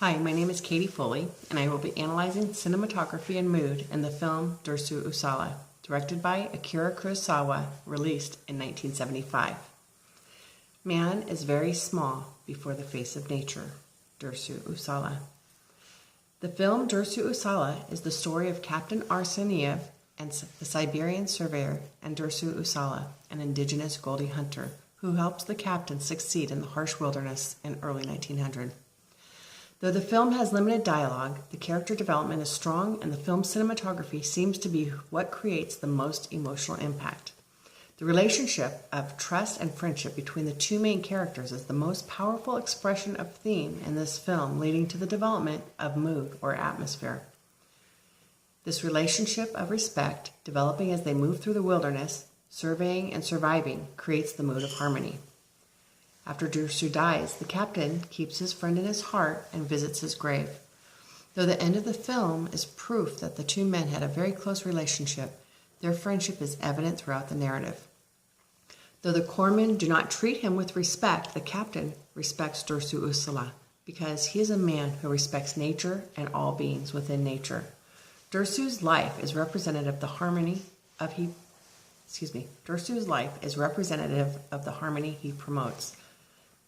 Hi, my name is Katie Foley, and I will be analyzing cinematography and mood in the film Durst Uzala, directed by Akira Kurosawa, released in 1975. Man is very small before the face of nature. Durst Uzala. The film Durst Uzala is the story of Captain Arseniev and the Siberian surveyor and Durst Uzala, an indigenous Goldie hunter, who helps the captain succeed in the harsh wilderness in early 1900. Though the film has limited dialogue, the character development is strong and the film's cinematography seems to be what creates the most emotional impact. The relationship of trust and friendship between the two main characters is the most powerful expression of theme in this film, leading to the development of mood or atmosphere. This relationship of respect, developing as they move through the wilderness, surveying and surviving, creates the mood of harmony. After Durst dies, the captain keeps his friend in his heart and visits his grave. Though the end of the film is proof that the two men had a very close relationship, their friendship is evident throughout the narrative. Though the corpsmen do not treat him with respect, the captain respects Durst Uzala because he is a man who respects nature and all beings within nature. Durst's life is representative of the harmony he promotes.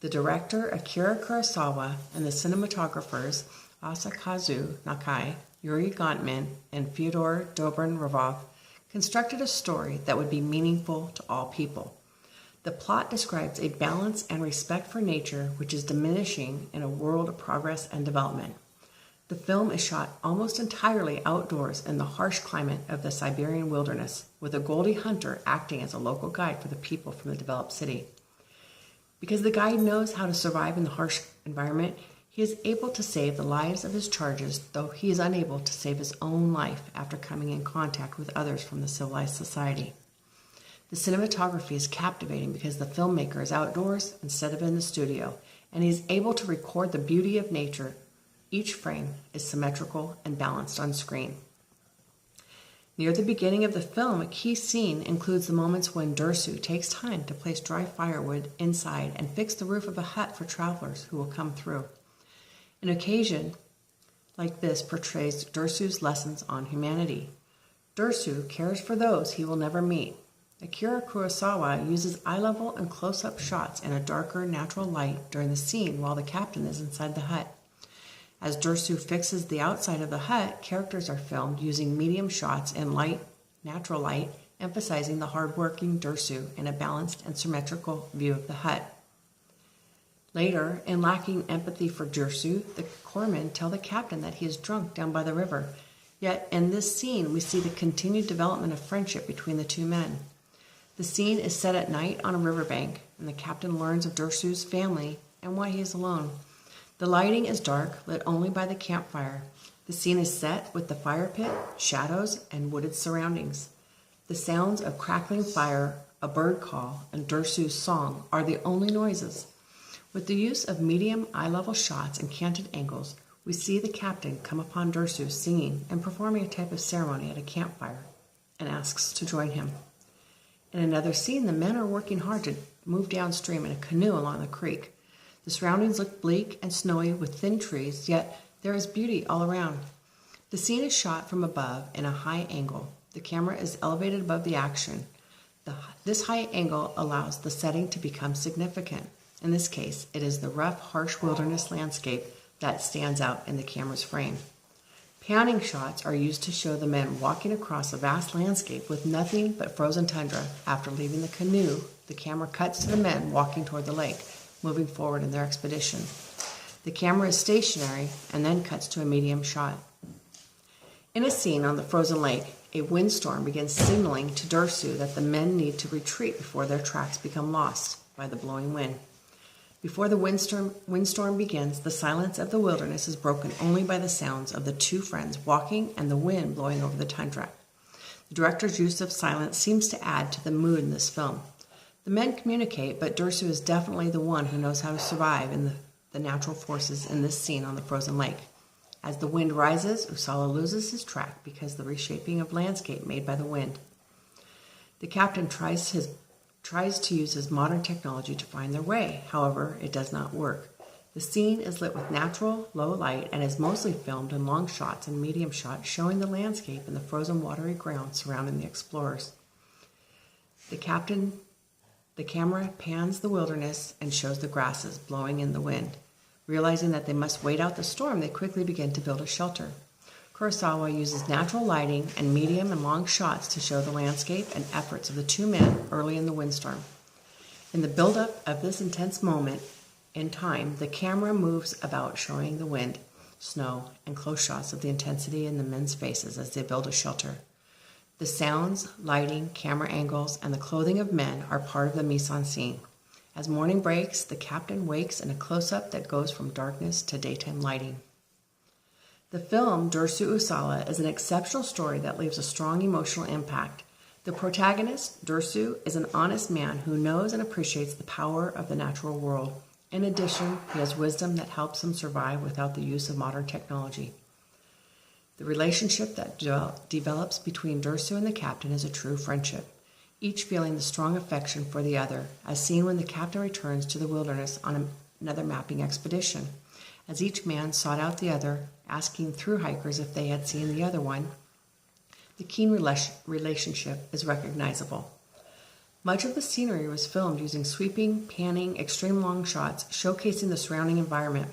The director, Akira Kurosawa, and the cinematographers, Asakazu Nakai, Yuri Gontman, and Fyodor Dobrin-Ravov, constructed a story that would be meaningful to all people. The plot describes a balance and respect for nature which is diminishing in a world of progress and development. The film is shot almost entirely outdoors in the harsh climate of the Siberian wilderness, with a Goldie hunter acting as a local guide for the people from the developed city. Because the guide knows how to survive in the harsh environment, he is able to save the lives of his charges, though he is unable to save his own life after coming in contact with others from the civilized society. The cinematography is captivating because the filmmaker is outdoors instead of in the studio, and he is able to record the beauty of nature. Each frame is symmetrical and balanced on screen. Near the beginning of the film, a key scene includes the moments when Durst takes time to place dry firewood inside and fix the roof of a hut for travelers who will come through. An occasion like this portrays Durst's lessons on humanity. Durst cares for those he will never meet. Akira Kurosawa uses eye-level and close-up shots in a darker, natural light during the scene while the captain is inside the hut. As Durst fixes the outside of the hut, characters are filmed using medium shots in light, natural light, emphasizing the hard-working Durst in a balanced and symmetrical view of the hut. Later, in lacking empathy for Durst, the corpsmen tell the captain that he is drunk down by the river. Yet, in this scene, we see the continued development of friendship between the two men. The scene is set at night on a riverbank, and the captain learns of Durst's family and why he is alone. The lighting is dark, lit only by the campfire. The scene is set with the fire pit, shadows, and wooded surroundings. The sounds of crackling fire, a bird call, and Durst's song are the only noises. With the use of medium eye-level shots and canted angles, we see the captain come upon Durst singing and performing a type of ceremony at a campfire and asks to join him. In another scene, the men are working hard to move downstream in a canoe along the creek. The surroundings look bleak and snowy with thin trees, yet there is beauty all around. The scene is shot from above in a high angle. The camera is elevated above the action. This high angle allows the setting to become significant. In this case, it is the rough, harsh wilderness landscape that stands out in the camera's frame. Panning shots are used to show the men walking across a vast landscape with nothing but frozen tundra. After leaving the canoe, the camera cuts to the men walking toward the lake, moving forward in their expedition. The camera is stationary and then cuts to a medium shot. In a scene on the frozen lake, a windstorm begins signaling to Durst that the men need to retreat before their tracks become lost by the blowing wind. Before the windstorm begins, the silence of the wilderness is broken only by the sounds of the two friends walking and the wind blowing over the tundra. The director's use of silence seems to add to the mood in this film. The men communicate, but Durst is definitely the one who knows how to survive in the natural forces in this scene on the frozen lake. As the wind rises, Uzala loses his track because of the reshaping of landscape made by the wind. The captain tries to use his modern technology to find their way. However, it does not work. The scene is lit with natural, low light and is mostly filmed in long shots and medium shots showing the landscape and the frozen watery ground surrounding the explorers. The camera pans the wilderness and shows the grasses blowing in the wind. Realizing that they must wait out the storm, they quickly begin to build a shelter. Kurosawa uses natural lighting and medium and long shots to show the landscape and efforts of the two men early in the windstorm. In the buildup of this intense moment in time, the camera moves about showing the wind, snow, and close shots of the intensity in the men's faces as they build a shelter. The sounds, lighting, camera angles, and the clothing of men are part of the mise-en-scene. As morning breaks, the captain wakes in a close-up that goes from darkness to daytime lighting. The film Durst Uzala is an exceptional story that leaves a strong emotional impact. The protagonist, Dursu, is an honest man who knows and appreciates the power of the natural world. In addition, he has wisdom that helps him survive without the use of modern technology. The relationship that develops between Dursu and the captain is a true friendship, each feeling the strong affection for the other, as seen when the captain returns to the wilderness on another mapping expedition. As each man sought out the other, asking through hikers if they had seen the other one, the keen relationship is recognizable. Much of the scenery was filmed using sweeping, panning, extreme long shots, showcasing the surrounding environment,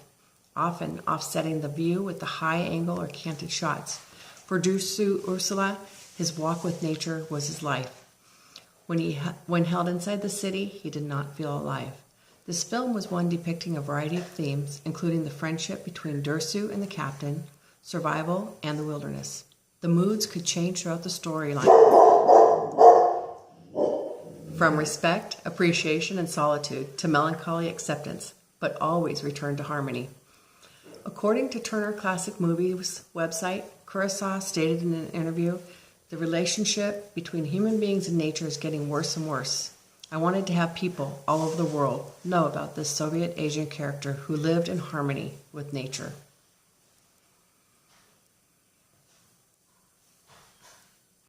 often offsetting the view with the high angle or canted shots. For Durst Uzala, his walk with nature was his life. When held inside the city, he did not feel alive. This film was one depicting a variety of themes, including the friendship between Dursu and the captain, survival, and the wilderness. The moods could change throughout the storyline, from respect, appreciation, and solitude to melancholy acceptance, but always return to harmony. According to Turner Classic Movies website, Kurosawa stated in an interview, "The relationship between human beings and nature is getting worse and worse. I wanted to have people all over the world know about this Soviet Asian character who lived in harmony with nature."